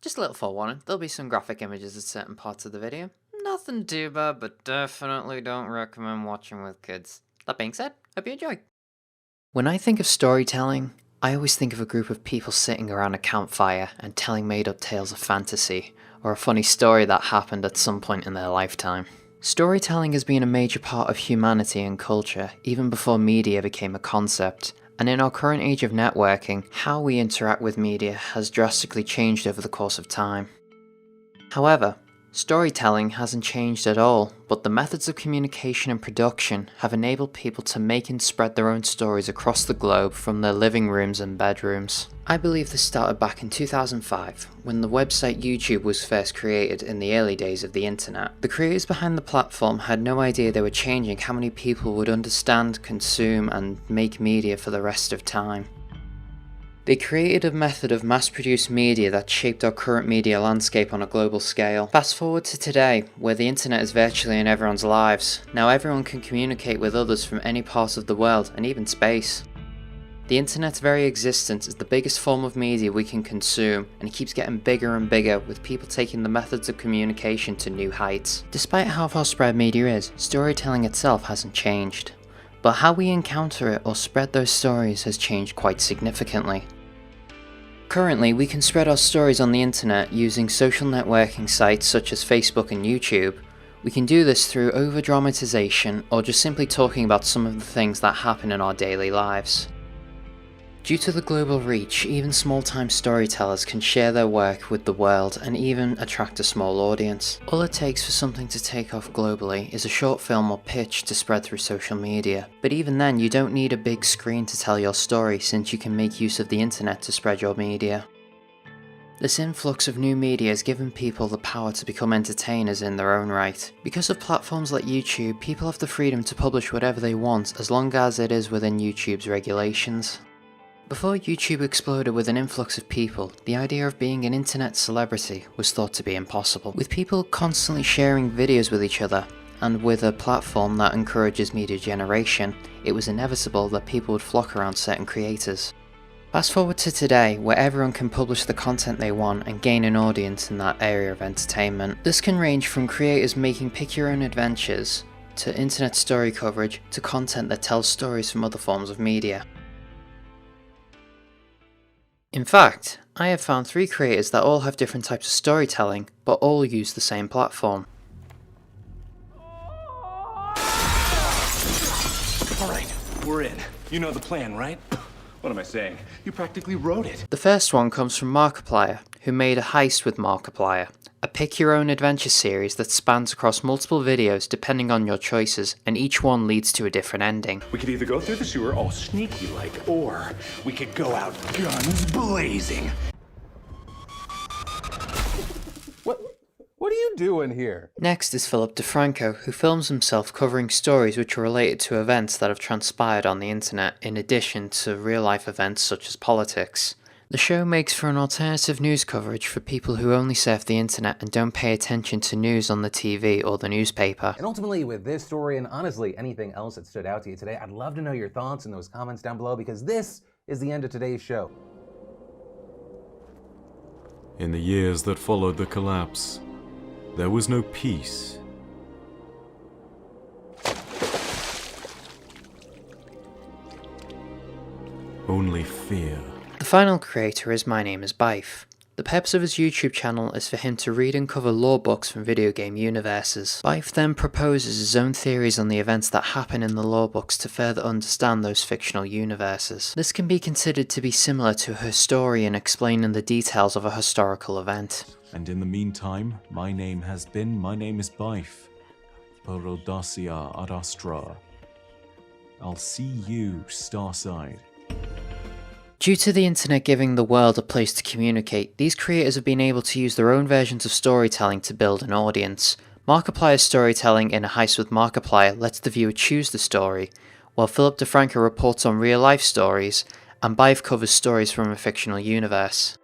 Just a little forewarning, there'll be some graphic images at certain parts of the video. Nothing too bad, but definitely don't recommend watching with kids. That being said, hope you enjoy. When I think of storytelling, I always think of a group of people sitting around a campfire and telling made-up tales of fantasy, or a funny story that happened at some point in their lifetime. Storytelling has been a major part of humanity and culture, even before media became a concept. And in our current age of networking, how we interact with media has drastically changed over the course of time. However, storytelling hasn't changed at all, but the methods of communication and production have enabled people to make and spread their own stories across the globe from their living rooms and bedrooms. I believe this started back in 2005, when the website YouTube was first created in the early days of the internet. The creators behind the platform had no idea they were changing how many people would understand, consume, and make media for the rest of time. They created a method of mass-produced media that shaped our current media landscape on a global scale. Fast forward to today, where the internet is virtually in everyone's lives. Now everyone can communicate with others from any part of the world, and even space. The internet's very existence is the biggest form of media we can consume, and it keeps getting bigger and bigger, with people taking the methods of communication to new heights. Despite how far spread media is, storytelling itself hasn't changed. But how we encounter it or spread those stories has changed quite significantly. Currently, we can spread our stories on the internet using social networking sites such as Facebook and YouTube. We can do this through over-dramatization or just simply talking about some of the things that happen in our daily lives. Due to the global reach, even small-time storytellers can share their work with the world and even attract a small audience. All it takes for something to take off globally is a short film or pitch to spread through social media. But even then, you don't need a big screen to tell your story, since you can make use of the internet to spread your media. This influx of new media has given people the power to become entertainers in their own right. Because of platforms like YouTube, people have the freedom to publish whatever they want as long as it is within YouTube's regulations. Before YouTube exploded with an influx of people, the idea of being an internet celebrity was thought to be impossible. With people constantly sharing videos with each other, and with a platform that encourages media generation, it was inevitable that people would flock around certain creators. Fast forward to today, where everyone can publish the content they want and gain an audience in that area of entertainment. This can range from creators making pick-your-own adventures, to internet story coverage, to content that tells stories from other forms of media. In fact, I have found 3 creators that all have different types of storytelling, but all use the same platform. Alright, we're in. You know the plan, right? What am I saying? You practically wrote it. The first one comes from Markiplier, who made a heist with Markiplier, a pick-your-own-adventure series that spans across multiple videos depending on your choices, and each one leads to a different ending. We could either go through the sewer all sneaky-like, or we could go out guns blazing. What are you doing here? Next is Philip DeFranco, who films himself covering stories which are related to events that have transpired on the internet, in addition to real-life events such as politics. The show makes for an alternative news coverage for people who only surf the internet and don't pay attention to news on the TV or the newspaper. And ultimately, with this story, and honestly anything else that stood out to you today, I'd love to know your thoughts in those comments down below, because this is the end of today's show. In the years that followed the collapse, there was no peace. Only fear. The final creator is My Name is Bife. The purpose of his YouTube channel is for him to read and cover lore books from video game universes. Bife then proposes his own theories on the events that happen in the lore books to further understand those fictional universes. This can be considered to be similar to a historian explaining the details of a historical event. And in the meantime, my name is Bife. Perodacia ad astra. I'll see you, Starside. Due to the internet giving the world a place to communicate, these creators have been able to use their own versions of storytelling to build an audience. Markiplier's storytelling in A Heist with Markiplier lets the viewer choose the story, while Philip DeFranco reports on real-life stories, and Bife covers stories from a fictional universe.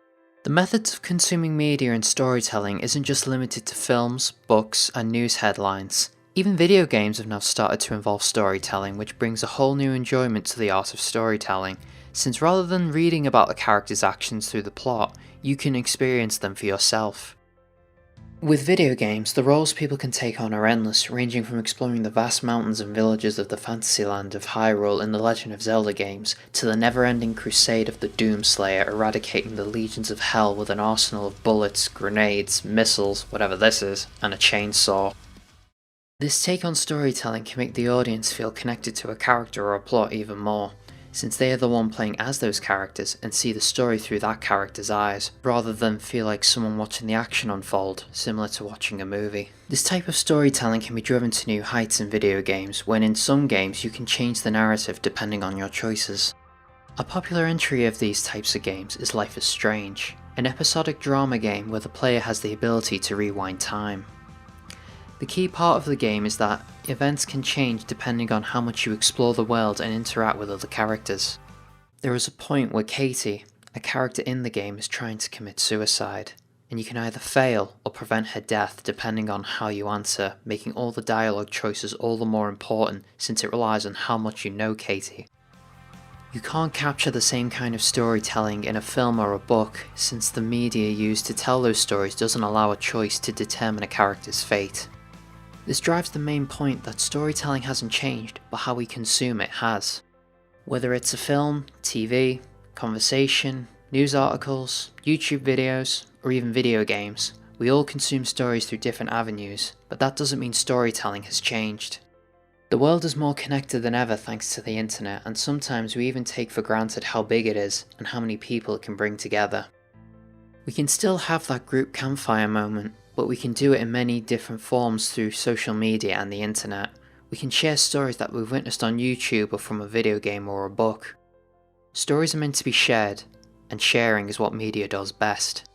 The methods of consuming media and storytelling isn't just limited to films, books, and news headlines. Even video games have now started to involve storytelling, which brings a whole new enjoyment to the art of storytelling. since rather than reading about the character's actions through the plot, you can experience them for yourself. With video games, the roles people can take on are endless, ranging from exploring the vast mountains and villages of the fantasyland of Hyrule in the Legend of Zelda games, to the never-ending crusade of the Doomslayer eradicating the legions of hell with an arsenal of bullets, grenades, missiles, whatever this is, and a chainsaw. This take on storytelling can make the audience feel connected to a character or a plot even more, since they are the one playing as those characters and see the story through that character's eyes, rather than feel like someone watching the action unfold, similar to watching a movie. This type of storytelling can be driven to new heights in video games, when in some games you can change the narrative depending on your choices. A popular entry of these types of games is Life is Strange, an episodic drama game where the player has the ability to rewind time. The key part of the game is that events can change depending on how much you explore the world and interact with other characters. There is a point where Katie, a character in the game, is trying to commit suicide, and you can either fail or prevent her death depending on how you answer, making all the dialogue choices all the more important since it relies on how much you know Katie. You can't capture the same kind of storytelling in a film or a book, since the media used to tell those stories doesn't allow a choice to determine a character's fate. This drives the main point that storytelling hasn't changed, but how we consume it has. Whether it's a film, TV, conversation, news articles, YouTube videos, or even video games, we all consume stories through different avenues, but that doesn't mean storytelling has changed. The world is more connected than ever thanks to the internet, and sometimes we even take for granted how big it is and how many people it can bring together. We can still have that group campfire moment, but we can do it in many different forms through social media and the internet. We can share stories that we've witnessed on YouTube or from a video game or a book. Stories are meant to be shared, and sharing is what media does best.